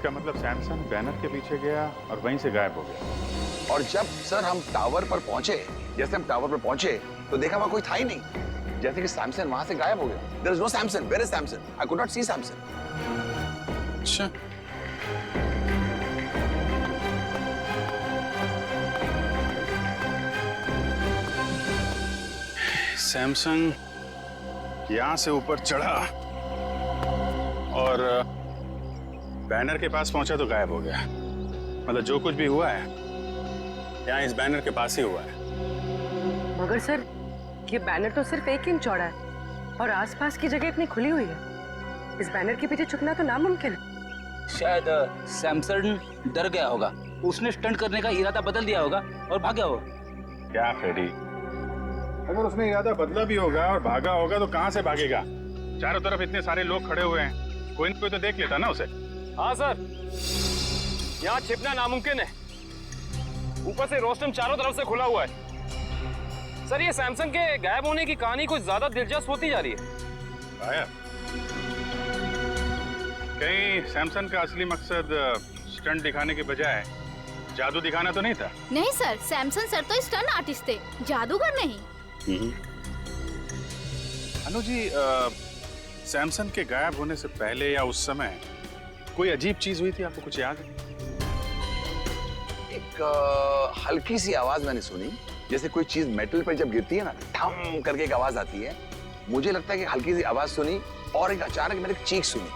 इसका मतलब सैमसन बैनर के पीछे गया और वहीं से गायब हो गया। और जब सर हम टावर पर पहुंचे, जैसे हम टावर पर पहुंचे तो देखा वहां कोई था ही नहीं, जैसे कि सैमसन वहां से गायब हो गया। There is no Samson. Where is Samson? I could not see Samson. अच्छा, सैमसंग यहां से ऊपर चढ़ा और बैनर के पास पहुंचा तो गायब हो गया। मतलब जो कुछ भी हुआ है यहाँ इस बैनर के पास ही हुआ है। मगर सर, ये बैनर तो सिर्फ 1 इंच चौड़ा है और आसपास की जगह इतनी खुली हुई है। इस बैनर के पीछे छुपना तो नामुमकिन है। शायद सैमसन डर गया होगा, उसने स्टंट करने का इरादा बदल दिया होगा और भाग गया होगा। क्या फ्रेडी, अगर उसने इरादा बदला भी होगा और भागा होगा तो कहां से भागेगा? चारों तरफ इतने सारे लोग खड़े हुए हैं, कोई न कोई तो देख लेता ना उसे। हाँ सर, यहाँ छिपना नामुमकिन है। ऊपर से रोस्टम चारों तरफ से खुला हुआ है। सर, ये सैमसंग के गायब होने की कहानी कुछ ज्यादा दिलचस्प होती जा रही है। गायब? कहीं सैमसंग का असली मकसद स्टंट दिखाने के बजाय जादू दिखाना तो नहीं था? नहीं सर, सैमसन सर तो स्टंट आर्टिस्ट थे, जादूगर नहीं। अनु जी, सैमसंग के गायब होने से पहले या उस समय कोई अजीब चीज हुई थी, आपको कुछ याद है? एक हल्की सी आवाज मैंने सुनी, जैसे कोई चीज मेटल पर जब गिरती है ना, ठम करके एक आवाज आती है। मुझे लगता है कि हल्की सी आवाज सुनी और एक अचानक मैंने एक चीख सुनी।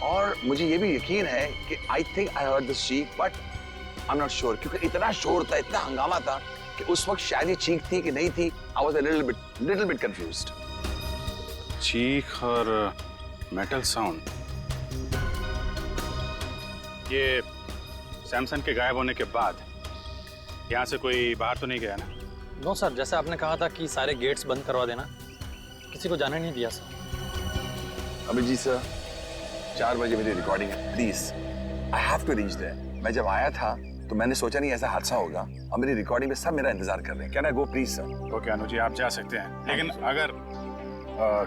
और मुझे ये भी यकीन है कि I think I heard this चीख, but I am not sure, क्योंकि इतना शोर था, इतना हंगामा था कि उस वक्त शायद ये चीख थी कि नहीं थी। I was a little bit confused. चीख और मेटल साउंड, ये सैमसंग के गायब होने के बाद यहाँ से कोई बाहर तो नहीं गया ना? नो सर, जैसे आपने कहा था कि सारे गेट्स बंद करवा देना, किसी को जाने नहीं दिया सर। अभिजीत सर, 4 बजे मेरी रिकॉर्डिंग है, please I have to reach there. मैं जब आया था तो मैंने सोचा नहीं ऐसा हादसा होगा, और मेरी रिकॉर्डिंग में सब मेरा इंतजार कर रहे हैं। Can I go please sir? Okay Anu ji, आप जा सकते हैं, लेकिन अगर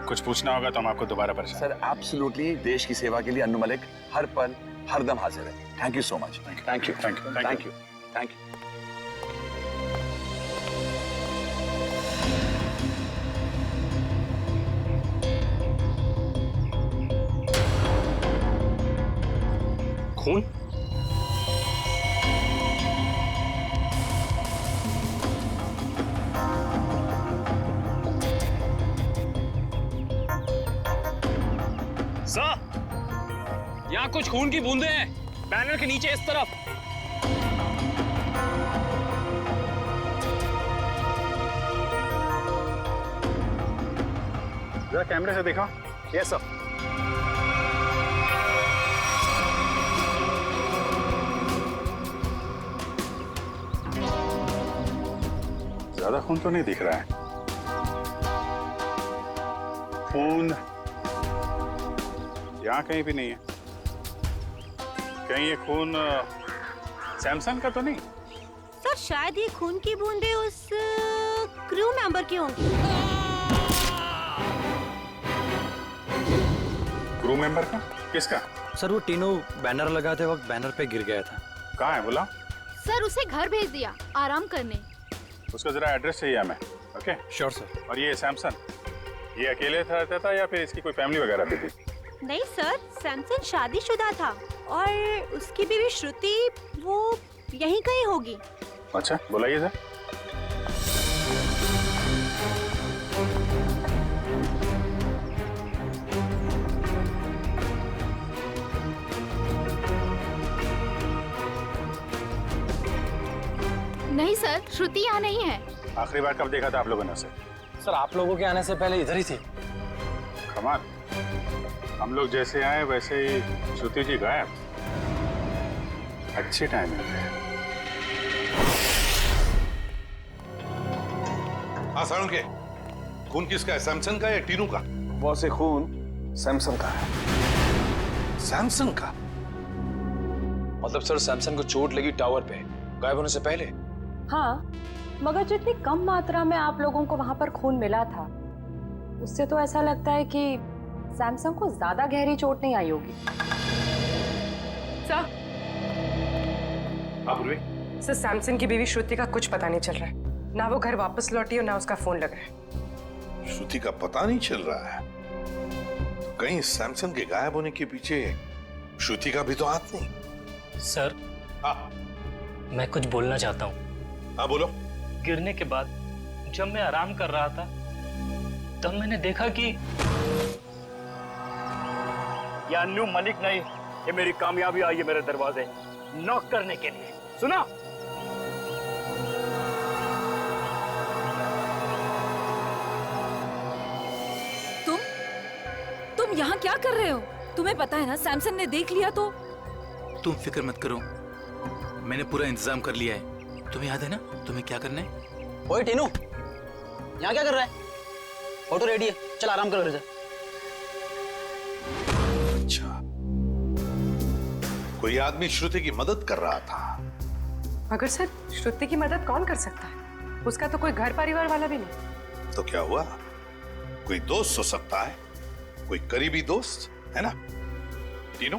कुछ पूछना होगा तो हम आपको दोबारा परेशान। सर एब्सोल्युटली, देश की सेवा के लिए अन्नू मलिक हर पल हर दम हाजिर है। Thank you so much. Thank you thank you thank you thank you. खून? सर, यहाँ कुछ खून की बूंदें हैं, बैनर के नीचे इस तरफ। जरा कैमरे से देखो। Yes sir. ज्यादा खून तो नहीं दिख रहा है। खून यहाँ कहीं भी नहीं है। कहीं ये खून सैमसंग का तो नहीं? सर, शायद ये खून की बूंदें उस क्रू मेंबर की होंगी। क्रू मेंबर का? किसका? सर, वो टीनू बैनर लगाते वक्त बैनर पे गिर गया था। कहाँ है बोला? सर, उसे घर भेज दिया आराम करने। उसका जरा एड्रेस चाहिए हमें। Okay sure sir. और ये सैमसंग, ये अकेले रहता था या फिर इसकी कोई फैमिली वगैरह भी थी? नहीं सर, सैमसन शादीशुदा था और उसकी बीवी श्रुति वो यहीं कहीं होगी। अच्छा, बुलाइए सर। नहीं सर, श्रुति यहाँ नहीं है। आखिरी बार कब देखा था आप लोगों ने उसे? सर, आप लोगों के आने से पहले इधर ही थी। कमाल, हम लोग जैसे आए वैसे ही श्रुति जी गायब। अच्छी टाइमिंग है। हाँ सारुण के, खून किसका है, सैमसंग का या टीनू का? बॉस, ये खून सैमसंग का है। सैमसंग का? मतलब सर, सैमसंग को चोट लगी टावर पे गायब होने से पहले? हाँ, मगर जितनी कम मात्रा में आप लोगों को वहां पर खून मिला था, उससे तो ऐसा लगता है कि सैमसंग को ज्यादा गहरी चोट नहीं आई होगी। सर हाँ पूर्वी, सर सैमसन की बीवी श्रुति का कुछ पता नहीं चल रहा है। ना वो घर वापस लौटी और ना उसका फोन लग रहा है। श्रुति का पता नहीं चल रहा है। तो कहीं सैमसन के गायब होने के पीछे श्रुति का भी तो हाथ नहीं। सर हाँ मैं कुछ बोलना चाहता हूँ। हाँ बोलो। गिरने के बाद जब मैं आराम कर रहा था तब मैंने देखा कि या न्यू मलिक नहीं, ये मेरी कामयाबी आई है मेरे दरवाजे नॉक करने के लिए। सुना? तुम यहाँ क्या कर रहे हो? तुम्हें पता है ना सैमसन ने देख लिया तो? तुम फिक्र मत करो, मैंने पूरा इंतजाम कर लिया है। तुम्हें याद है ना तुम्हें क्या करना है? ओए टीनू, यहाँ क्या कर रहा है? ऑटो रेडी है, चल आराम करो घर से। अच्छा, कोई आदमी श्रुति की मदद कर रहा था। मगर सर श्रुति की मदद कौन कर सकता है? उसका तो कोई घर परिवार वाला भी नहीं। तो क्या हुआ? कोई दोस्त हो सकता है, कोई करीबी दोस्त, है ना? टीनू,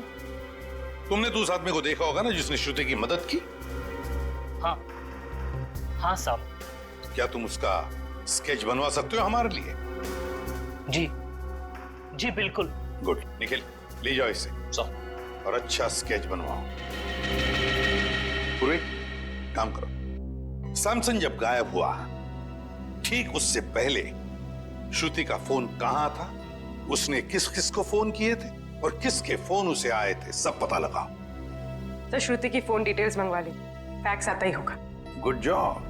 तुमने तो उस आदमी को देखा होगा ना जिसने श्रुति की मदद की? हाँ हाँ साहब। क्या तुम उसका स्केच बनवा सकते हो हमारे लिए? जी जी बिल्कुल। गुड, निखिल ले जाओ इसे और अच्छा स्केच बनवाओ। पूरी काम करो। सैमसन जब गायब हुआ ठीक उससे पहले श्रुति का फोन कहां था, उसने किस किस को फोन किए थे और किसके फोन उसे आए थे, सब पता लगाओ। सर श्रुति की फोन डिटेल्स मंगवा ली, फैक्स आता ही होगा। Good job.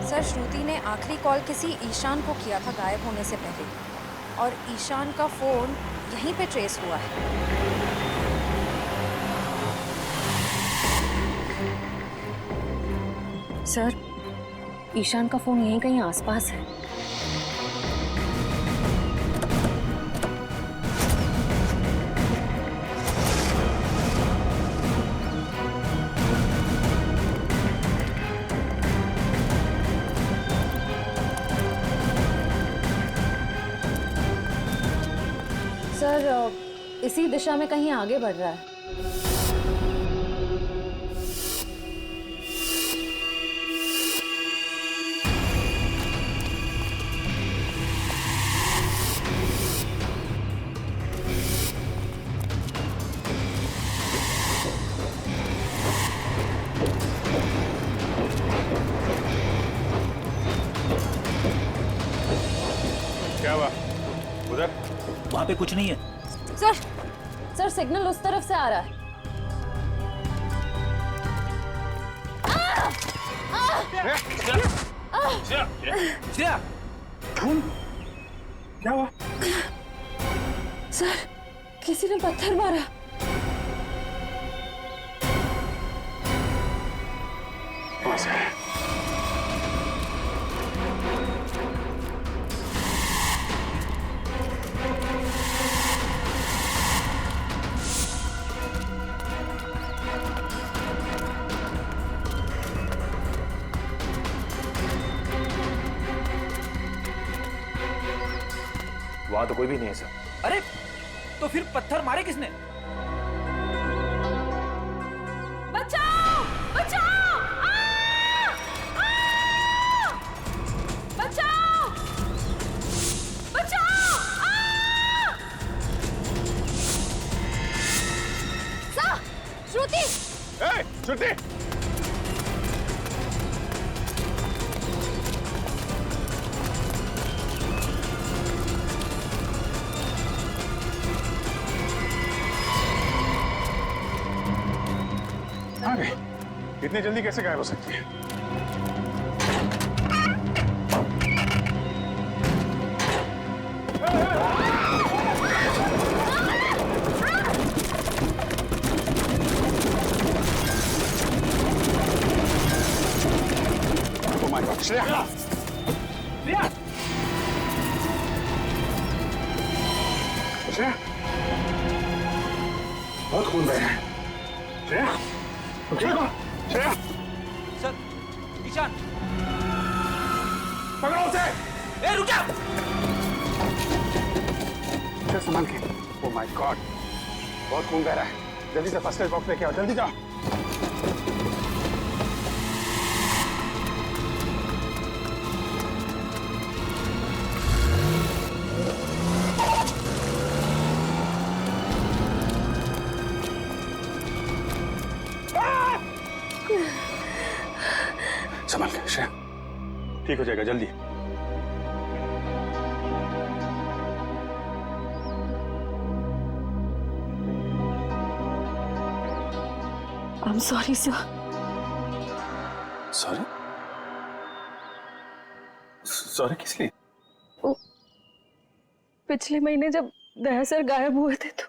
सर श्रुति ने आखिरी कॉल किसी ईशान को किया था गायब होने से पहले, और ईशान का फोन यहीं पे ट्रेस हुआ है। सर ईशान का फोन यहीं कहीं आसपास है। सर इसी दिशा में कहीं आगे बढ़ रहा है। क्या हुआ उधर? वहां पे कुछ नहीं है। सर सिग्नल उस तरफ से आ रहा है। क्या हुआ? सर किसी ने पत्थर मारा। वहां तो कोई भी नहीं है सर। अरे तो फिर पत्थर मारे किसने? बचाओ! बचाओ! बचाओ! बचाओ! सर श्रुति! ए, श्रुति! अरे इतनी जल्दी कैसे गायब हो सकती है? Oh my God, Shreya! Shreya! बहुत खून बह रहा है। श्रेया, तुम ठीक हो? श्रेया, सर, ईशान, पकड़ो उसे। ए रुक जा। श्रेया, संभाल के। ओह माय गॉड, बहुत खून बह रहा है। जल्दी से फर्स्ट एड बॉक्स लेके आओ, जल्दी जाओ। संभाल के श्रेया, ठीक हो जाएगा जल्दी। I'm sorry, sir. Sorry? Sorry किस लिए? पिछले महीने जब दया सर गायब हुए थे तो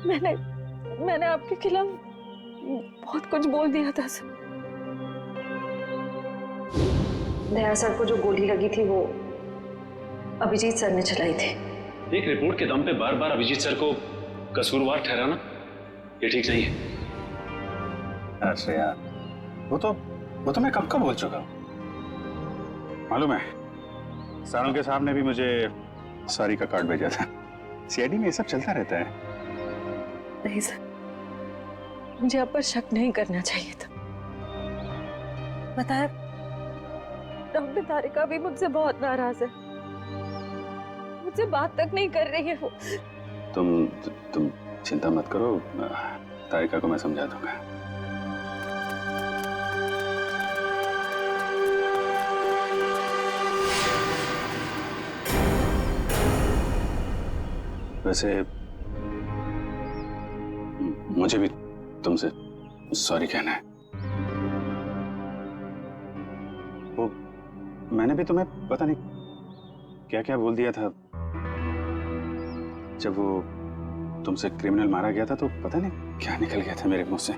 मैंने आपके खिलाफ बहुत कुछ बोल दिया था सर। दया सर को जो गोली लगी थी वो अभिजीत सर ने चलाई थी। एक रिपोर्ट के दम पे बार बार अभिजीत सर को कसूरवार ठहराना ये ठीक नहीं है। अरे यार, वो तो मैं कब का बोल चुका हूँ। मालूम है, सारुण के साहब ने भी मुझे सॉरी का कार्ड भेजा था। सीआईडी में ये सब चलता रहता है। नहीं सर, मुझे आप पर शक नहीं करना चाहिए था। बताया, डॉक्टर तारिका भी मुझसे बहुत नाराज है, मुझसे बात तक नहीं कर रही है वो। तुम चिंता मत करो, तारिका को मैं समझा दूंगा। वैसे मुझे भी तुमसे सॉरी कहना है। वो मैंने भी तुम्हें पता नहीं क्या क्या बोल दिया था। जब वो तुमसे क्रिमिनल मारा गया था तो पता नहीं क्या निकल गया था मेरे मुंह से।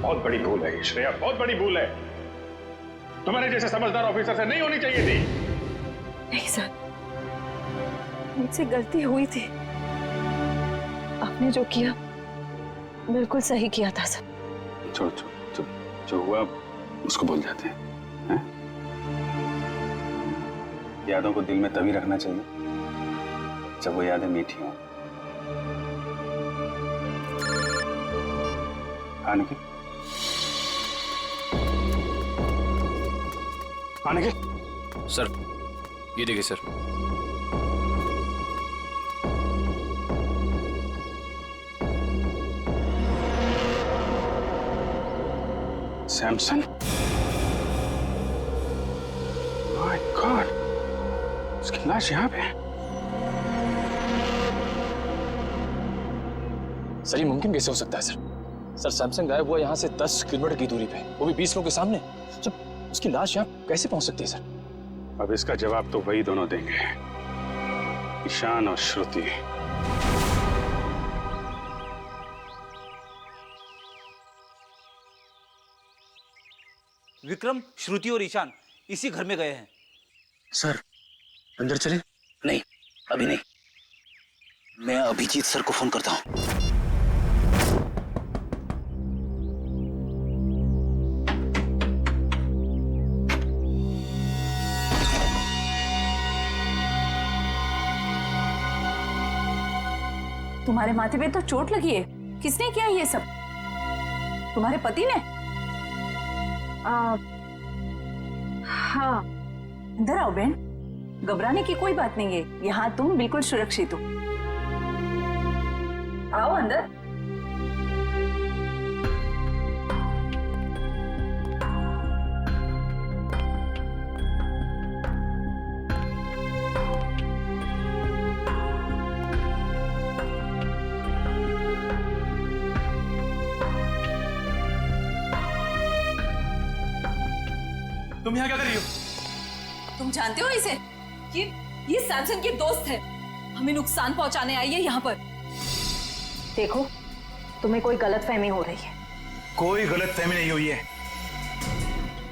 बहुत बड़ी भूल है श्रेया, बहुत बड़ी भूल है। तुम्हारे जैसे समझदार ऑफिसर से नहीं होनी चाहिए थी। नहीं सर, मुझसे गलती हुई थी। आपने जो किया बिल्कुल सही किया था सर। छोड़, जो हुआ उसको भूल जाते हैं। यादों को दिल में तभी रखना चाहिए जब वो यादें मीठी हों। आने के सर, ये देखिए सर। सैमसन, माय गॉड, उसकी लाश यहाँ पे है। सर ये मुमकिन कैसे हो सकता है सर? सर सैमसंग गायब हुआ यहाँ से 10 किलोमीटर की दूरी पे, वो भी 20 लोगों के सामने। जब उसकी लाश यहाँ कैसे पहुंच सकती है सर? अब इसका जवाब तो वही दोनों देंगे, ईशान और श्रुति। विक्रम, श्रुति और ईशान इसी घर में गए हैं। सर अंदर चले? नहीं, अभी नहीं। मैं अभिजीत सर को फोन करता हूँ। तुम्हारे माथे पे तो चोट लगी है, किसने किया ये सब? तुम्हारे पति ने? हाँ। अंदर आओ बहन, घबराने की कोई बात नहीं है, यहाँ तुम बिल्कुल सुरक्षित हो। आओ अंदर। तुम यहाँ क्या कर रही हो? तुम जानते हो इसे? ये सैमसन के दोस्त है, हमें नुकसान पहुंचाने आई है यहाँ पर। देखो, तुम्हें कोई गलतफहमी हो रही है। कोई गलतफहमी नहीं हुई है।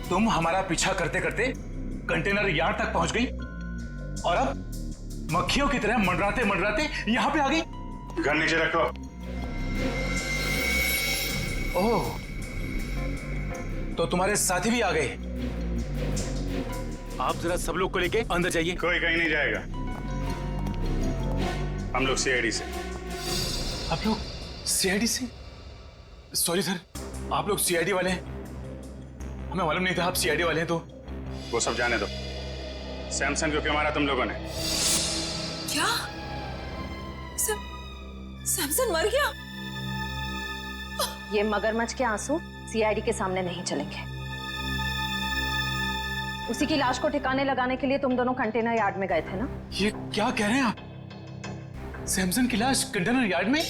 तुम हमारा पीछा करते करते कंटेनर यार्ड तक पहुंच गई और अब मक्खियों की तरह मंडराते मंडराते यहाँ पे आ गई। गन नीचे रखो। ओह, तो तुम्हारे साथी भी आ गए। आप जरा सब लोग को लेके अंदर जाइए। कोई कहीं नहीं जाएगा, हम लोग सीआईडी से। आप लोग सीआईडी से? सॉरी सर, आप लोग सीआईडी वाले हैं? हमें मालूम नहीं था आप सीआईडी वाले हैं। तो वो सब जाने दो। सैमसंग को क्यों मारा तुम लोगों ने? क्या सैमसन मर गया? ये मगरमच्छ के आंसू सीआईडी के सामने नहीं चलेंगे। उसी की लाश को ठिकाने लगाने के लिए तुम दोनों कंटेनर यार्ड में गए थे ना? ये क्या कह रहे हैं आप? सैमसन की लाश कंटेनर यार्ड में?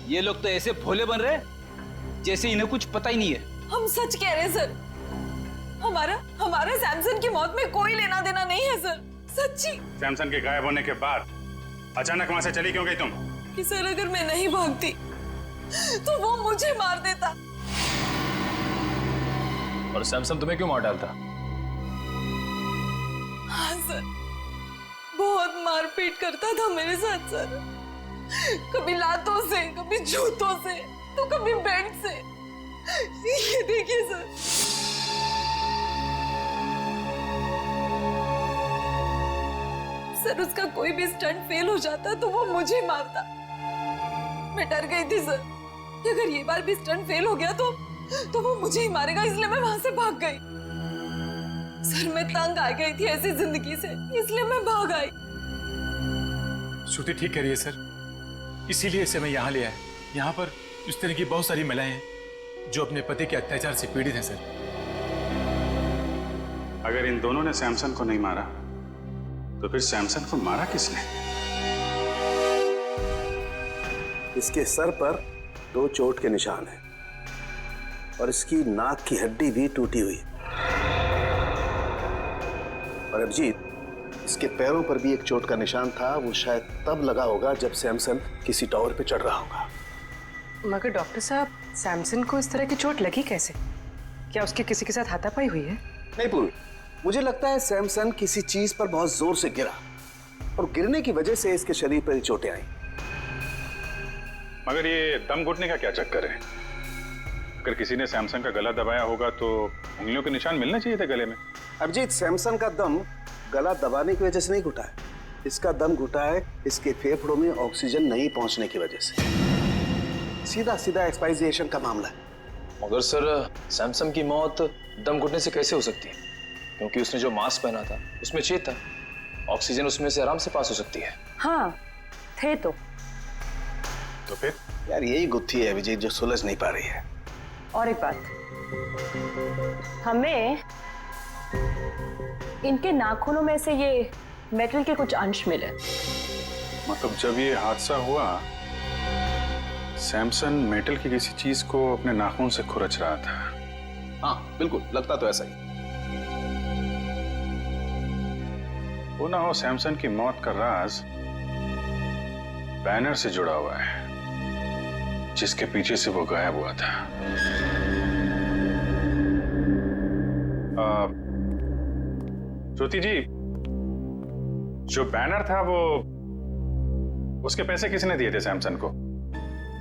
ये लोग तो ऐसे भोले बन रहे जैसे इन्हें कुछ पता ही नहीं है। हम सच कह रहे हैं सर, हमारा सैमसन की मौत में कोई लेना देना नहीं है सर, सच्ची। सैमसन के गायब होने के बाद अचानक वहां से चली क्यों गई तुम? कि सर अगर मैं नहीं भागती तो वो मुझे मार देता। और सैमसन तुम्हें क्यों मार डालता? हाँ सर, बहुत मारपीट करता था मेरे साथ सर, कभी लातों से, कभी जूतों से, तो कभी बेल्ट से। ये देखिए सर। सर उसका कोई भी स्टंट फेल हो जाता तो वो मुझे मारता। मैं डर गई थी सर कि अगर ये बार भी स्टंट फेल हो गया तो वो मुझे ही मारेगा, इसलिए मैं वहां से भाग गई। सर मैं तंग आ गई थी ऐसी जिंदगी से, इसलिए मैं भाग आई। श्रुति ठीक कह रही है सर, इसीलिए इसे मैं यहाँ ले आया। यहाँ पर इस तरह की बहुत सारी महिलाएं हैं जो अपने पति के अत्याचार से पीड़ित हैं सर। अगर इन दोनों ने सैमसन को नहीं मारा तो फिर सैमसन को मारा किसने? इसके सर पर 2 चोट के निशान हैं और इसकी नाक की हड्डी भी टूटी हुई है। और अभिजीत, इसके पैरों पर भी एक चोट का निशान था, वो शायद तब लगा होगा जब सैमसन किसी टावर पे चढ़ रहा होगा। मगर डॉक्टर साहब, सैमसन को इस तरह की चोट लगी कैसे? क्या उसके किसी के साथ हाथापाई हुई है? नहीं पूर्व, मुझे लगता है सैमसन किसी चीज पर बहुत जोर से गिरा और गिरने की वजह से इसके शरीर पर चोटें आई। मगर ये दम घुटने का क्या चक्कर है? अगर किसी ने सैमसन का गला दबाया होगा तो उंगलियों के निशान मिलने चाहिए थे गले में। अभिजीत, सैमसन का दम गला दबाने की वजह से नहीं घुटा है, इसका दम घुटा है इसके फेफड़ों में ऑक्सीजन नहीं पहुंचने की वजह से। सीधा सीधा एक्सपायरिएशन का मामला है। मगर सर, सैमसन की मौत दम घुटने से कैसे हो सकती है? क्योंकि उसने जो मास्क पहना था उसमें छेद था, ऑक्सीजन उसमें से आराम से पास हो सकती है। हाँ थे तो फिर यार यही गुत्थी है अभिजीत जो सुलझ नहीं पा रही है। और एक बात, हमें इनके नाखूनों में से ये मेटल के कुछ अंश मिले। मतलब जब ये हादसा हुआ सैमसन मेटल की किसी चीज को अपने नाखून से खुरच रहा था। हाँ बिल्कुल, लगता तो ऐसा ही। वो ना हो सैमसन की मौत का राज बैनर से जुड़ा हुआ है जिसके पीछे से वो गायब हुआ था। श्रुति जी, जो बैनर था वो उसके पैसे किसने दिए थे सैमसन को?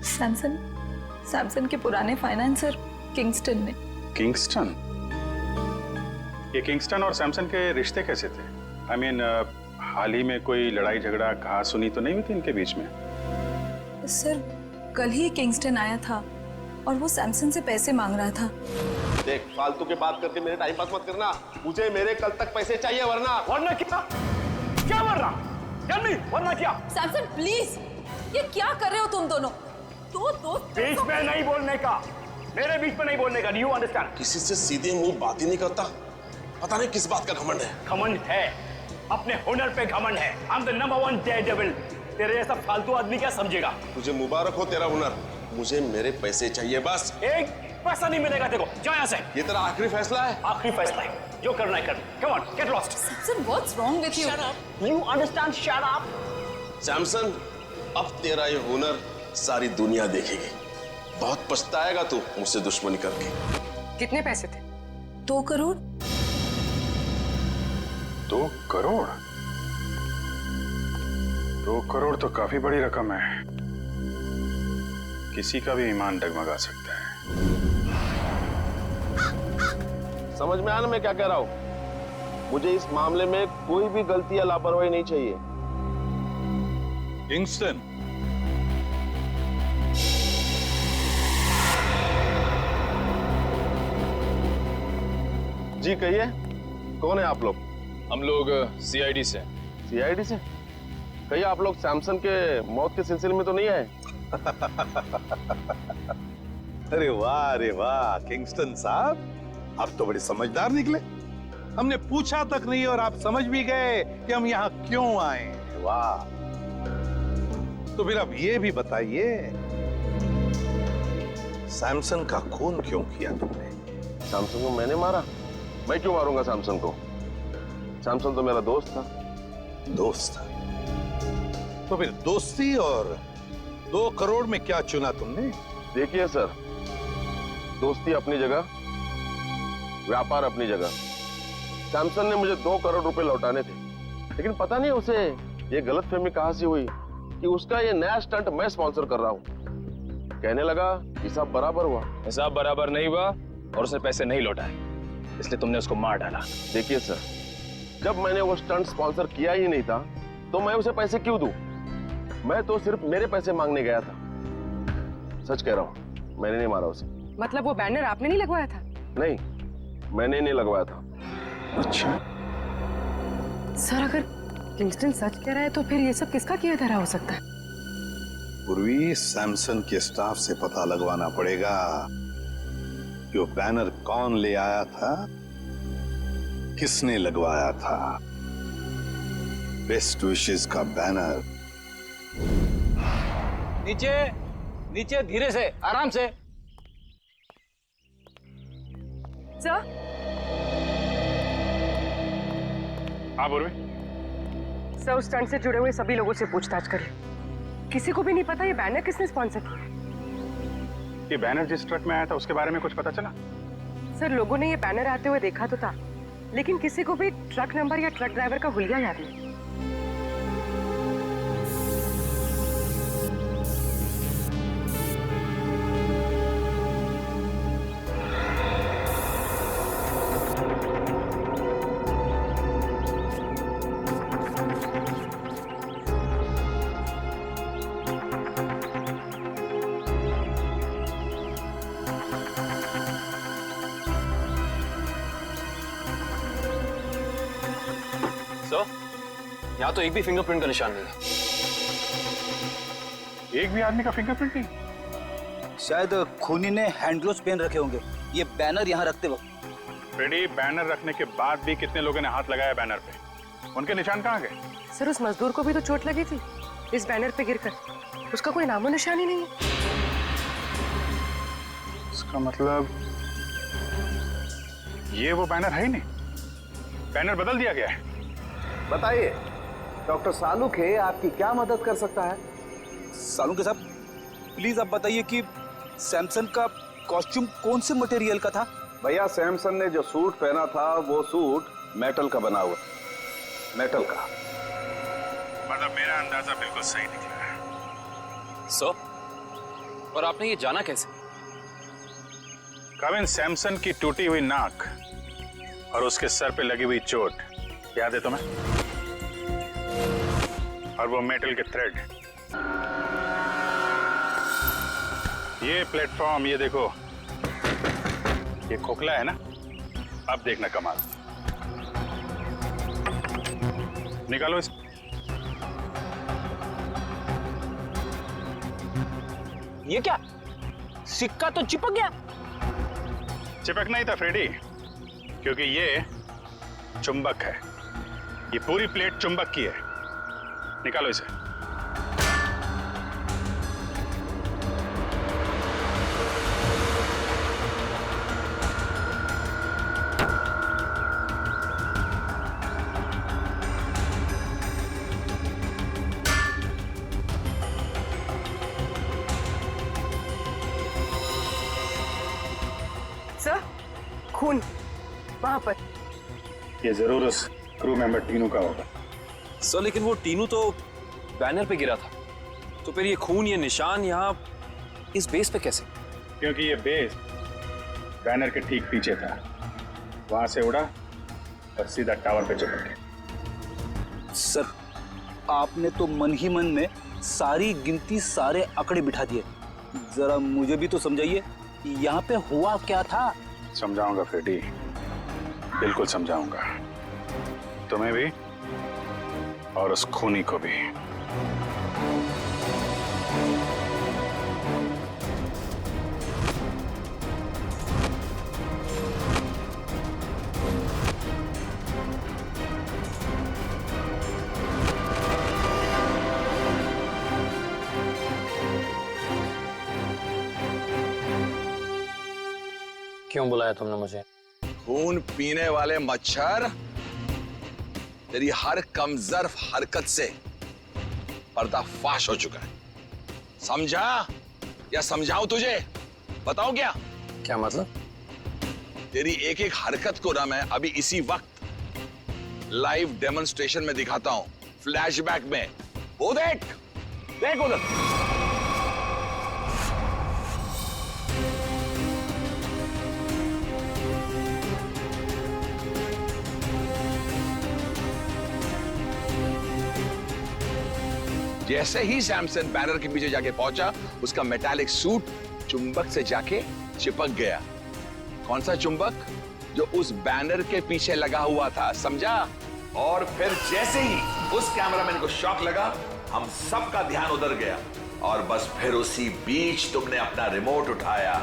सैमसन के पुराने फाइनेंसर किंगस्टन ने। किंगस्टन? ये किंगस्टन और सैमसन के रिश्ते कैसे थे? I mean, हाल ही में कोई लड़ाई झगड़ा कहा सुनी तो नहीं हुई थी इनके बीच में? सर कल ही किंगस्टन आया था और वो सैमसन से पैसे मांग रहा था। देख, फालतू के बात करके मेरे टाइम पास मत करना, मुझे मेरे कल तक पैसे चाहिए, वरना क्या वरना? Tell me, वरना क्या? सैमसन प्लीज, ये क्या कर रहे हो तुम दोनों? दो दोस्त बीच में नहीं बोलने का, मेरे बीच में नहीं बोलने का, do you understand? किसी से सीधे मुंह बात ही नहीं करता, पता नहीं किस बात का घमंड है। घमंड है, अपने हुनर पे घमंड है। I'm the number 1 daredevil। तेरे जैसा फालतू आदमी क्या समझेगा? तुझे मुबारक हो तेरा हुनर, मुझे मेरे पैसे चाहिए बस। एक पैसा नहीं मिलेगा तेरे को, जा यहाँ से। ये तेरा आखिरी फैसला है? आखिरी फैसला है, जो करना है कर। Come on, get lost। Samson, what's wrong with you? Shut up. You understand? Shut up। Samson, अब तेरा ये हुनर सारी दुनिया देखेगी। बहुत पछताएगा तू मुझसे दुश्मनी करके। कितने पैसे थे? 2 करोड़। 2 करोड़? 2 करोड़ तो काफी बड़ी रकम है, किसी का भी ईमान डगमगा सकता है। समझ में आया ना मैं क्या कह रहा हूं? मुझे इस मामले में कोई भी गलती या लापरवाही नहीं चाहिए। किंगस्टन, जी कहिए, कौन है आप लोग? हम लोग सीआईडी से। सीआईडी से? कहिए, आप लोग सैमसन के मौत के सिलसिले में तो नहीं आए? अरे वाह किंगस्टन साहब, आप तो बड़े समझदार निकले। हमने पूछा तक नहीं और आप समझ भी गए कि हम यहाँ क्यों आए। वाह। तो फिर अब ये भी बताइए, सैमसन का खून क्यों किया तुमने? सैमसन को मैंने मारा? मैं क्यों मारूंगा सैमसन को? सैमसन तो मेरा दोस्त था। दोस्त था? तो फिर दोस्ती और 2 करोड़ में क्या चुना तुमने? देखिए सर, दोस्ती अपनी जगह, व्यापार अपनी जगह। सैमसन ने मुझे 2 करोड़ रुपए लौटाने थे, लेकिन पता नहीं उसे ये गलतफहमी कहां से हुई कि उसका ये नया स्टंट मैं स्पॉन्सर कर रहा हूं। कहने लगा हिसाब बराबर हुआ। हिसाब बराबर नहीं हुआ और उसने पैसे नहीं लौटाए, इसलिए तुमने उसको मार डाला। देखिए सर, जब मैंने वो स्टंट स्पॉन्सर किया ही नहीं था तो मैं उसे पैसे क्यों दूं? मैं तो सिर्फ मेरे पैसे मांगने गया था। सच कह रहा हूं, मैंने नहीं मारा उसे। मतलब वो बैनर आपने नहीं लगवाया था? नहीं, मैंने नहीं लगवाया था। अच्छा सर, अगर किंगस्टन सच कह रहा है तो फिर ये सब किसका किया धरा हो सकता है? पूर्वी, सैमसन के स्टाफ से पता लगवाना पड़ेगा कि वो बैनर कौन ले आया था, किसने लगवाया था। बेस्ट विशेस का बैनर। नीचे नीचे, धीरे से, आराम से। सर? हाँ पूर्वी। सर, उस स्टंट से जुड़े हुए सभी लोगों से पूछताछ करिए। किसी को भी नहीं पता ये बैनर किसने स्पॉन्सर किया। ये बैनर जिस ट्रक में आया था उसके बारे में कुछ पता चला? सर, लोगों ने ये बैनर आते हुए देखा तो था, लेकिन किसी को भी ट्रक नंबर या ट्रक ड्राइवर का हुलिया याद नहीं। यहाँ तो एक भी फिंगरप्रिंट का निशान नहीं है। एक भी आदमी का फिंगरप्रिंट नहीं? शायद खूनी ने हैंड ग्लोव्स पहन रखे होंगे ये बैनर यहाँ रखते वक्त। फ्रेडी, बैनर रखने के बाद भी कितने लोगों ने हाथ लगाया बैनर पे, उनके निशान कहाँ गए? सर, उस मजदूर को भी तो चोट लगी थी इस बैनर पे गिरकर, उसका कोई नामो निशान ही नहीं है। इसका मतलब ये वो बैनर है ही नहीं, बैनर बदल दिया गया है। बताइए, डॉक्टर सालुखे आपकी क्या मदद कर सकता है? सालुखे साहब, प्लीज आप बताइए कि सैमसन का कॉस्ट्यूम कौन से मटेरियल का था? भैया, सैमसन ने जो सूट पहना था वो सूट मेटल का बना हुआ, मेटल का। मतलब मेरा अंदाजा बिल्कुल सही निकला है। सर, और आपने ये जाना कैसे? कविन, सैमसन की टूटी हुई नाक और उसके सर पे लगी हुई चोट याद है तुम्हें? और वो मेटल के थ्रेड, ये प्लेटफॉर्म, ये देखो, ये खोखला है ना? अब देखना कमाल। निकालो इस। ये क्या, सिक्का तो चिपक गया। चिपकना ही था फ्रेडी, क्योंकि ये चुंबक है। ये पूरी प्लेट चुंबक की है। निकालो इसे। सर, खून वहां पर। ये जरूर उस क्रू मेंबर टीनू का होगा। सर, लेकिन वो टीनू तो बैनर पे गिरा था, तो फिर ये खून, ये निशान यहाँ इस बेस पे कैसे? क्योंकि ये बेस बैनर के ठीक पीछे था, वहां से उड़ा और सीधा टावर पे चिपक गया। सर, आपने तो मन ही मन में सारी गिनती, सारे आंकड़े बिठा दिए। जरा मुझे भी तो समझाइए, यहाँ पे हुआ क्या था? समझाऊंगा फ्रेडी, बिल्कुल समझाऊंगा, तुम्हें भी और उस खूनी को भी। क्यों बुलाया तुमने मुझे? खून पीने वाले मच्छर, तेरी हर कमजोर हरकत से पर्दाफाश हो चुका है। समझा या समझाऊं तुझे? बताओ क्या? क्या मतलब? तेरी एक एक हरकत को ना मैं अभी इसी वक्त लाइव डेमोन्स्ट्रेशन में दिखाता हूं, फ्लैशबैक में। वो देख, देख उधर। जैसे ही सैमसन बैनर के पीछे जाके पहुंचा, उसका मेटालिक सूट चुंबक से जाके चिपक गया। कौन सा चुंबक? जो उस बैनर के पीछे लगा हुआ था, समझा? और फिर जैसे ही उस कैमरामैन को शॉक लगा, हम सबका ध्यान उधर गया और बस फिर उसी बीच तुमने अपना रिमोट उठाया।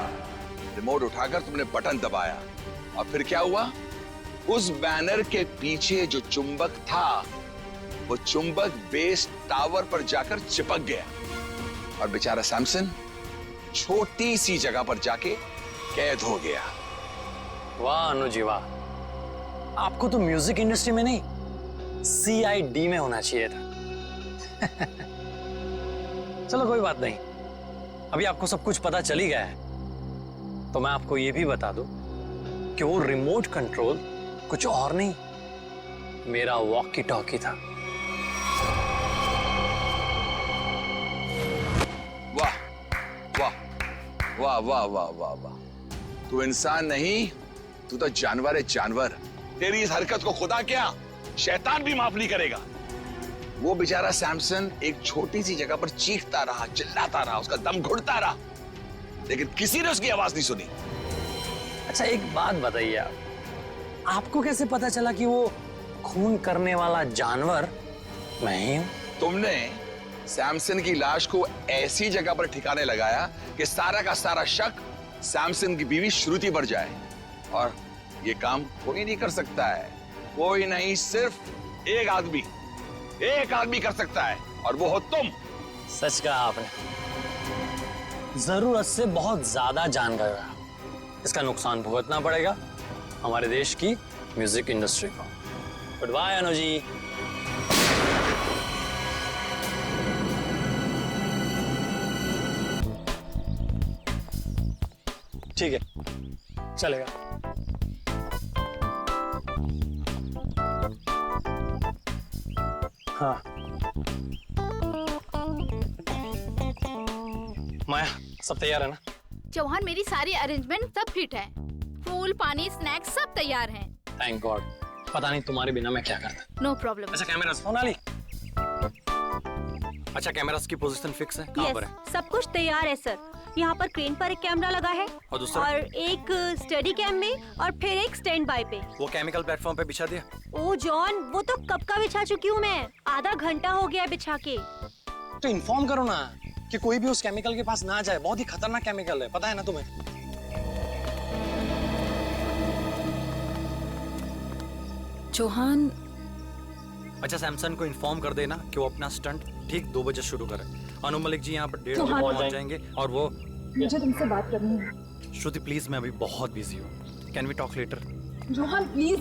रिमोट उठाकर तुमने बटन दबाया और फिर क्या हुआ? उस बैनर के पीछे जो चुंबक था, वो चुंबक बेस टावर पर जाकर चिपक गया और बेचारा सैमसन छोटी सी जगह पर जाके कैद हो गया। वाह अनुजी वाह, आपको तो म्यूजिक इंडस्ट्री में नहीं, CID में होना चाहिए था। चलो कोई बात नहीं, अभी आपको सब कुछ पता चल ही गया है, तो मैं आपको ये भी बता दूं कि वो रिमोट कंट्रोल कुछ और नहीं, मेरा वॉकी टॉकी था। वाह वाह वाह वाह वाह वाह वाह, तू इंसान नहीं, तू तो जानवर है, जानवर। तेरी इस हरकत को खुदा क्या शैतान भी माफ नहीं करेगा। वो बेचारा सैमसन एक छोटी सी जगह पर चीखता रहा, चिल्लाता रहा, उसका दम घुटता रहा, लेकिन किसी ने उसकी आवाज नहीं सुनी। अच्छा एक बात बताइए, आपको कैसे पता चला कि वो खून करने वाला जानवर मैं ही हूं? तुमने सैमसन की लाश को ऐसी जगह पर ठिकाने लगाया कि सारा का सारा शक सैमसन की बीवी श्रुति पर जाए, और ये काम कोई नहीं कर सकता है। कोई नहीं, सिर्फ एक आदमी कर सकता है, और वो हो तुम। सच कहा आपने, जरूरत से बहुत ज्यादा जान गए हो। इसका नुकसान भुगतना पड़ेगा हमारे देश की म्यूजिक इंडस्ट्री को। Good bye Anuji. ठीक है, चलेगा। हाँ माया, सब तैयार है ना? चौहान, मेरी सारी अरेंजमेंट सब फिट है, फूल, पानी, स्नैक्स सब तैयार हैं। थैंक गॉड, पता नहीं तुम्हारे बिना मैं क्या करता। No problem. अच्छा कैमरास, सोनाली। अच्छा कैमरास की पोजीशन फिक्स है? कहाँ पर है? सब कुछ तैयार है सर। यहाँ पर क्रेन पर एक कैमरा लगा है और दूसरा? और एक स्टडी कैम में और फिर एक स्टैंड बाय पे। वो केमिकल प्लेटफॉर्म पे बिछा दिया? ओ जॉन, वो तो कब का बिछा चुकी हूँ मैं, आधा घंटा हो गया बिछा के। तो इन्फॉर्म करो ना कि कोई भी उस केमिकल के पास ना जाए, बहुत ही खतरनाक केमिकल है, पता है ना तुम्हें? चौहान, अच्छा सैमसन को इन्फॉर्म कर देना कि वो अपना स्टंट ठीक 2 बजे शुरू करे। अनु मलिक जी यहाँ पर 1:30 बजे पहुँच जाएंगे, और वो मुझे तुमसे बात करनी है। श्रुति प्लीज, मैं अभी बहुत बिजी हूँ, can we talk later? Chauhan please,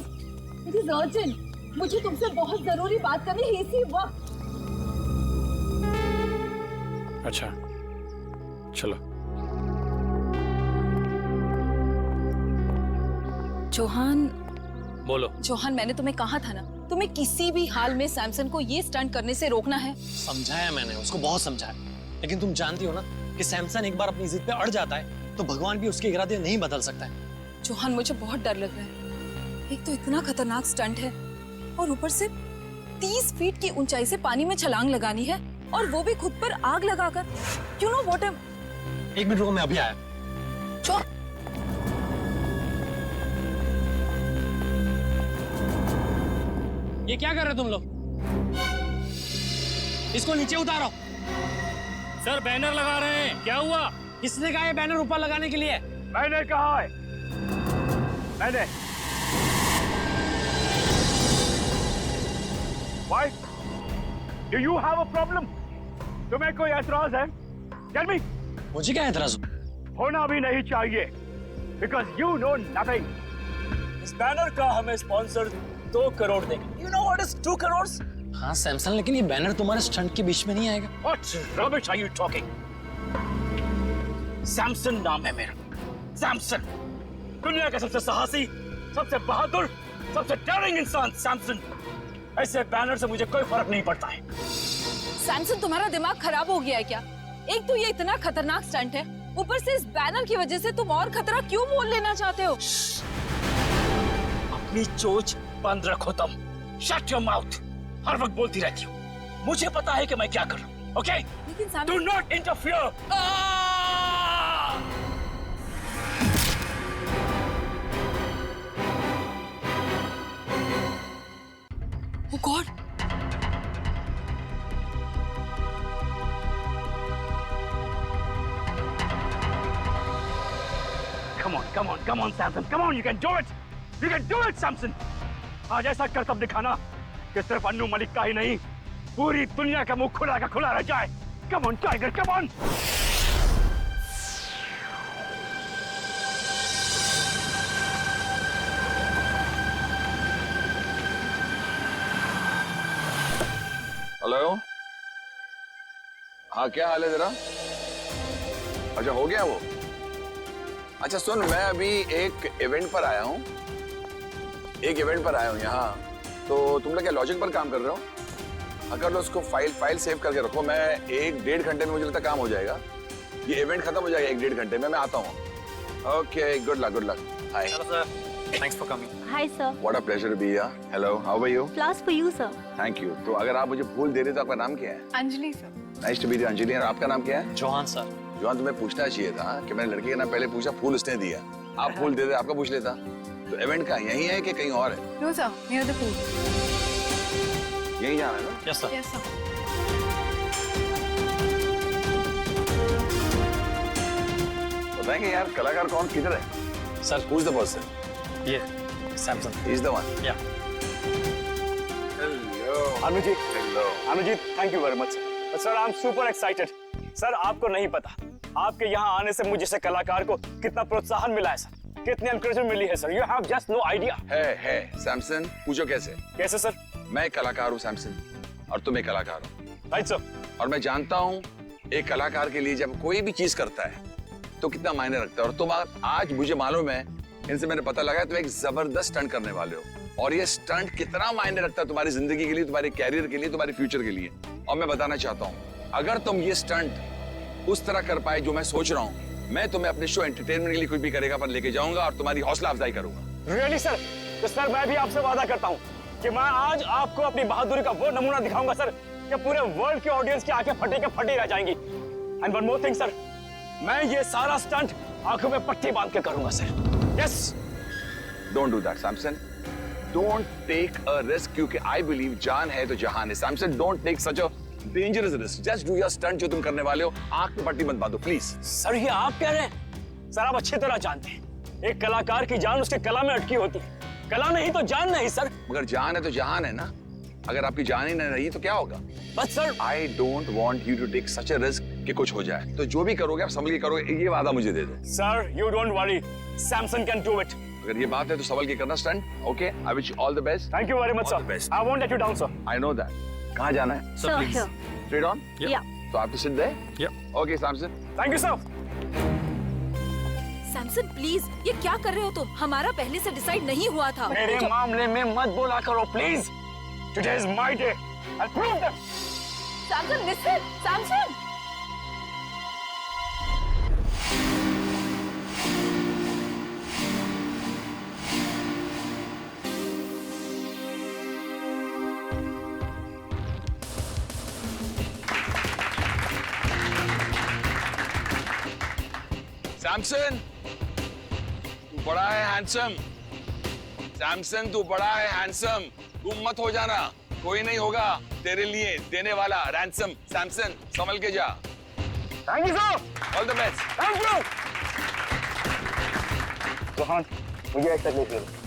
it is urgent, मुझे तुमसे बहुत जरूरी बात करनी है इसी वक्त। अच्छा चलो। चौहान, बोलो। चौहान, मैंने तुम्हें कहा था ना तुम्हें किसी भी हाल में सैमसन को ये स्टंट करने से रोकना है। समझाया मैंने उसको, बहुत समझाया, लेकिन तुम जानती हो ना कि सैमसन एक बार अपनी जिद पे अड़ जाता है तो भगवान भी उसके इरादे नहीं बदल सकता है। जोहान, मुझे बहुत डर लग रहा है। एक तो इतना खतरनाक स्टंट है और ऊपर से 30 फीट की ऊंचाई से पानी में छलांग लगानी है, और वो भी खुद पर आग लगाकर। You know what? एक मिनट रुको, मैं अभी आया। ये क्या कर रहे हो तुम लोग? इसको नीचे उतारो। सर बैनर लगा रहे हैं। क्या हुआ? किसने कहा ये बैनर ऊपर लगाने के लिए? मैंने कहा है। मैंने। Why? Do you have a problem? तुम्हें कोई ऐतराज है? Tell me. मुझे क्या ऐतराज? होना भी नहीं चाहिए, because you know nothing. इस बैनर का हमें स्पॉन्सर 2 करोड़ देंगे। You know what is 2 crores? हाँ सैमसन, लेकिन ये बैनर तुम्हारे स्टंट के बीच में नहीं आएगा। What rubbish are you talking? Samson नाम है मेरा, सैमसन। दुनिया का सबसे साहसी, सबसे बहादुर, सबसे डेयरिंग इंसान सैमसन। ऐसे बैनर से मुझे कोई फर्क नहीं पड़ता है। सैमसन, तुम्हारा दिमाग खराब हो गया है क्या? एक तो ये इतना खतरनाक स्टंट है, ऊपर से इस बैनर की वजह से तुम और खतरा क्यों मोल लेना चाहते हो? अपनी चोच बंद रखो तुम। Shut your mouth. हर वक्त बोलती रहती हो। मुझे पता है कि मैं क्या कर रहा हूँ, okay? लेकिन Samson, Do not interfere. Oh God! Come on, Samson. Come on, you can do it. You can do it, Samson. आज ऐसा करतब दिखाना कि सिर्फ अन्नू मलिक का ही नहीं, पूरी दुनिया का मुंह खुला का खुला रह जाए। Come on, Tiger, come on. Hello, हाँ क्या हाल है तेरा? अच्छा हो गया वो? अच्छा सुन, मैं अभी एक इवेंट पर आया हूँ, यहाँ। तो तुम लोग क्या लॉजिक पर काम कर रहे हो? अगर लो उसको फाइल सेव करके रखो। मैं 1-1.5 घंटे में, मुझे लगता है काम हो जाएगा। ये इवेंट खत्म हो जाएगा 1-1.5 घंटे में। मैं आता हूँ। Okay, good luck. Hi. Hello sir, thanks for coming. Hi sir. What a pleasure to be here. Hello, how are you? Flowers for you sir. Thank you. तो अगर आप मुझे फूल दे रहे तो आपका नाम क्या है? Anjali sir. Nice to meet you Anjali. और आपका नाम क्या है? Johan sir. जोहान, तुम्हें पूछना चाहिए था कि मैंने लड़की का नाम पहले पूछा, फूल उसने दिया। आप फूल दे दे, आपका पूछ लेता। तो इवेंट का यही है कि कहीं और है? No sir, near the pool. यही जाना है ना? Yes sir. Yes sir. बताएंगे यार कलाकार कौन किधर है? Sir, who's the person? ये Samson. He's the one. Yeah. Hello. Anujeet, Hello. Anujeet, thank you very much. Sir, I am super excited. Sir, आपको नहीं पता, आपके यहाँ आने से मुझे जैसे कलाकार को कितना प्रोत्साहन मिला है सर, कितनी एनकरेजमेंट मिली है sir. You have just no idea. है सैमसन, पूछो कैसे? कैसे सर? मैं कलाकार हूँ सैमसन, और तुम एक कलाकार हो। Right sir. और मैं जानता हूँ एक कलाकार के लिए जब कोई भी चीज करता है तो कितना मायने रखता है। और तुम आज मुझे मालूम है, इनसे मैंने पता लगा, तुम एक जबरदस्त स्टंट करने वाले हो। और ये स्टंट कितना मायने रखता है तुम्हारी जिंदगी के लिए, तुम्हारे कैरियर के लिए, तुम्हारे फ्यूचर के लिए। और मैं बताना चाहता हूँ, अगर तुम ये स्टंट उस तरह कर पाए जो मैं सोच रहा हूँ, मैं तुम्हें अपने शो एंटरटेनमेंट के लिए कुछ भी करेगा पर लेके जाऊंगा और तुम्हारी हौसला अफजाई करूंगा। Really sir? तो सर, मैं भी आपसे वादा करता हूँ कि मैं आज आपको अपनी बहादुरी का वो नमूना दिखाऊंगा सर कि पूरे वर्ल्ड के ऑडियंस की आंखें फटी के फटी रह जाएंगी। And one more thing sir, मैं ये सारा स्टंट आंखों में पट्टी बांध के करूंगा sir. Yes. Don't do that Samson, don't take a risk, क्योंकि आई बिलीव जान है तो जहान है। Samson, don't take such a dangerous risk. Just do your stunt जो तुम करने वाले हो। आंख में पट्टी मत बांधो प्लीज। सर, ये आप कह रहे हैं? सर, आप अच्छी तरह जानते हैं एक कलाकार की जान उसके कला में अटकी होती है। कला नहीं तो जान नहीं सर। मगर जान है तो जहान है ना। अगर आपकी जान ही नहीं रही तो क्या होगा? बस sir, I don't want you to take such a risk कि कुछ हो जाए। तो जो भी करोगे आप संभल के करोगे, ये वादा मुझे दे दो। Sir, you don't worry, Samson can do it. अगर ये बात है तो संभल के करना stunt. Okay, I wish you all the best. Thank you very much sir. I won't let you down sir. I know that. कहाँ जाना है? Sir, please. Straight on? Yeah. तो आप sit there? Okay Samson. Thank you sir. Samson please, ये क्या कर रहे हो तुम? हमारा पहले से डिसाइड नहीं हुआ था। मेरे मामले में मत बोला करो please. Today is my day. I'll prove them. Samson, listen, Samson. Samson, तू बड़ा है हैंडसम। सैमसन, तू बड़ा है हैंडसम। तुम मत हो जाना, कोई नहीं होगा तेरे लिए देने वाला रैंसम। सैमसन, संभल के जा। Thank you, sir. All the best. Thank you. Rohan, मुझे एक तकलीफ है।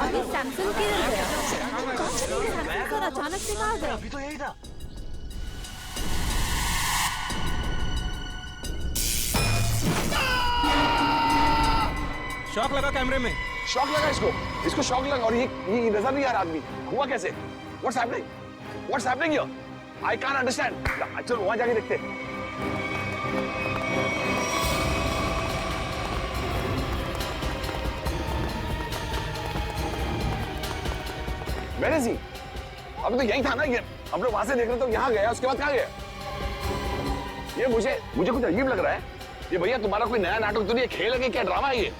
अभी सैमसन किधर गया? सैमसन अचानक से कहाँ गया? अभी तो यही था। शॉक लगा कैमरे में। शॉक लगा इसको शॉक लगा और ये नजर नहीं आ रहा आदमी। हुआ कैसे? What's happening? What's happening here? I can't understand. चलो वहां जाके देखते हैं। Where is he? अभी तो यही था ना ये। हम लोग वहां से देख रहे तो यहाँ गया, उसके बाद कहाँ गया? ये मुझे कुछ अजीब लग रहा है। ये भैया तुम्हारा कोई नया नाटक तो नहीं है, खेल है कि क्या ड्रामा है ये?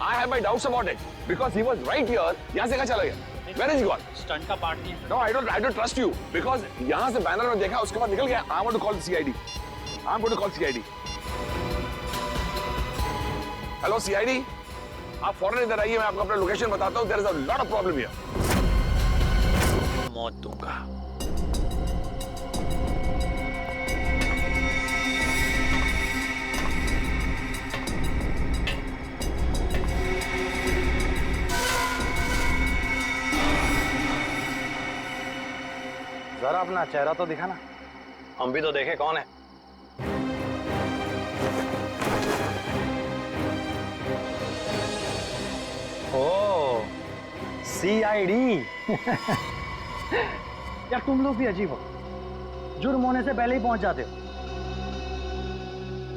I have my doubts about it because he was right here. यहाँ से कहाँ चला गया? Where is he gone? Stunt का पार्ट नहीं। No, I don't trust you because यहाँ से बैनर में देखा उसके बाद निकल गया। I want to call the CID. I'm going to call CID. Hello CID. आप फौरन इधर आइए, मैं आपको अपना लोकेशन बताता हूँ। There is a lot of problem here. मौत दूंगा। जरा अपना चेहरा तो दिखा ना, हम भी तो देखे कौन है। ओ, CID। यार तुम लोग भी अजीब हो, जुर्म होने से पहले ही पहुंच जाते हो।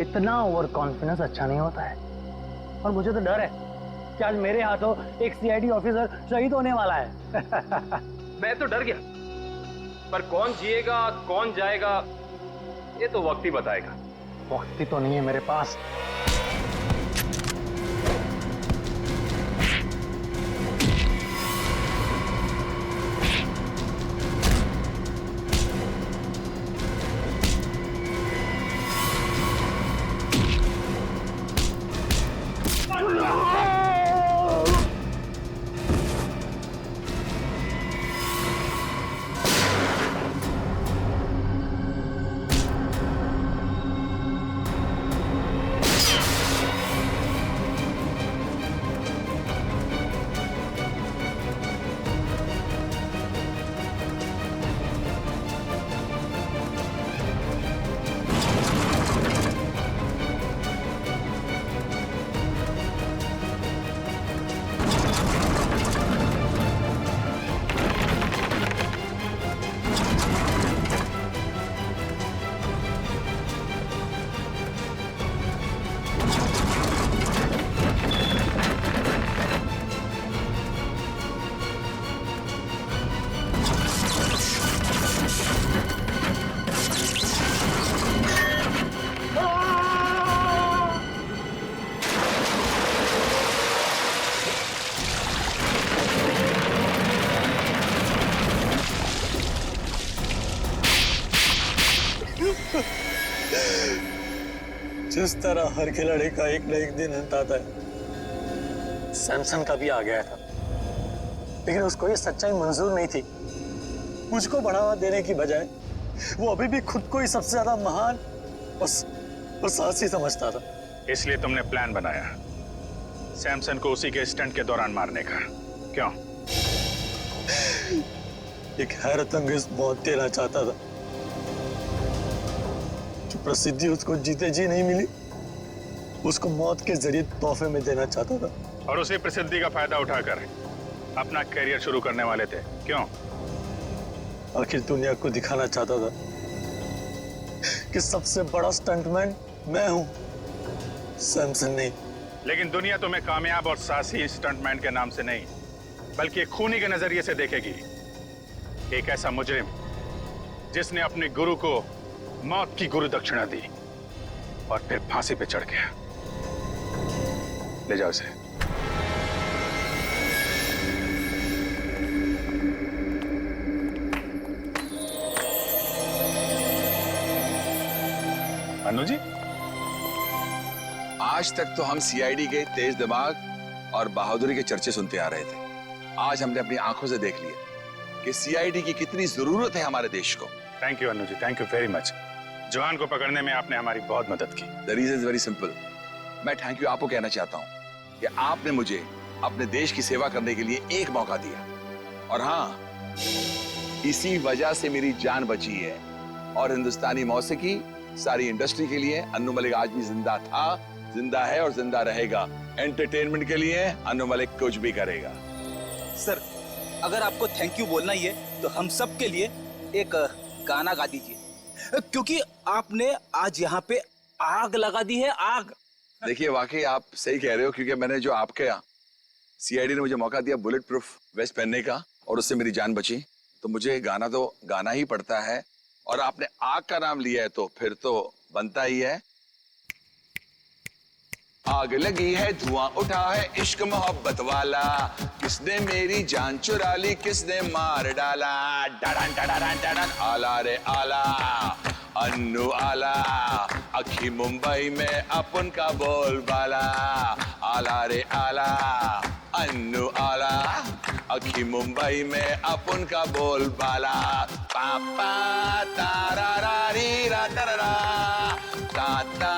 इतना ओवर कॉन्फिडेंस अच्छा नहीं होता है। और मुझे तो डर है कि आज मेरे हाथों एक CID ऑफिसर शहीद होने वाला है। मैं तो डर गया, पर कौन जिएगा कौन जाएगा ये तो वक्त ही बताएगा। वक्त ही तो नहीं है मेरे पास। जिस तरह हर खिलाड़ी का एक न एक दिन अंत आता है, सैमसन का भी आ गया था, लेकिन उसको ये सच्चाई मंजूर नहीं थी। मुझको बढ़ावा देने की बजाय वो अभी भी खुद को ही सबसे ज्यादा महान और साहसी समझता था। इसलिए तुमने प्लान बनाया सैमसन को उसी के स्टंट के दौरान मारने का, क्यों? एक हैरतअंगेज मौत देना चाहता था। जो प्रसिद्धि उसको जीते जी नहीं मिली, उसको मौत के जरिए तोहफे में देना चाहता था। और उसी प्रसिद्धि का फायदा उठाकर अपना करियर शुरू करने वाले थे, क्यों? आखिर दुनिया को दिखाना चाहता था कि सबसे बड़ा स्टंटमैन मैं हूं, सैमसन नहीं। लेकिन दुनिया तुम्हें कामयाब और साहसी स्टंटमैन के नाम से नहीं, बल्कि एक खूनी के नजरिए से देखेगी। एक ऐसा मुजरिम जिसने अपने गुरु को मौत की गुरु दक्षिणा दी और फिर फांसी पे चढ़ गया। ले जाओ इसे। अनु जी, आज तक तो हम सीआईडी के तेज दिमाग और बहादुरी के चर्चे सुनते आ रहे थे। आज हमने अपनी आंखों से देख लिया कि सीआईडी की कितनी जरूरत है हमारे देश को। Thank you Anu ji, thank you very much. जवान को पकड़ने में आपने हमारी बहुत मदद की। The reason is very simple. मैं थैंक यू आपको कहना चाहता हूँ कि आपने मुझे अपने देश की सेवा करने के लिए एक मौका दिया, और हाँ, इसी वजह से मेरी जान बची है। और हिंदुस्तानी मौसीकी, सारी इंडस्ट्री के लिए अन्नू मलिक आज भी जिंदा था, जिंदा है और जिंदा रहेगा। एंटरटेनमेंट के लिए अन्नू मलिक कुछ भी करेगा। सर, अगर आपको थैंक यू बोलना ही है तो हम सब के लिए एक गाना गा दीजिए, क्योंकि आपने आज यहाँ पे आग लगा दी है, आग। देखिए, वाकई आप सही कह रहे हो, क्योंकि मैंने जो आपके सीआईडी ने मुझे मौका दिया बुलेट प्रूफ वेस्ट पहनने का, और उससे मेरी जान बची, तो मुझे गाना तो गाना ही पड़ता है। और आपने आग का नाम लिया है तो फिर तो बनता ही है। आग लगी है, धुआं उठा है, इश्क मोहब्बत वाला, किसने मेरी जान चुरा ली, किसने मार डाला। डडन डडन डडन, आला रे आला, अन्नू आला, अखी मुंबई में अपन का बोलबाला। आला रे आला, अन्नू आला, अखी मुंबई में अपन का बोलबाला। पापा तारा रा री रा ता ता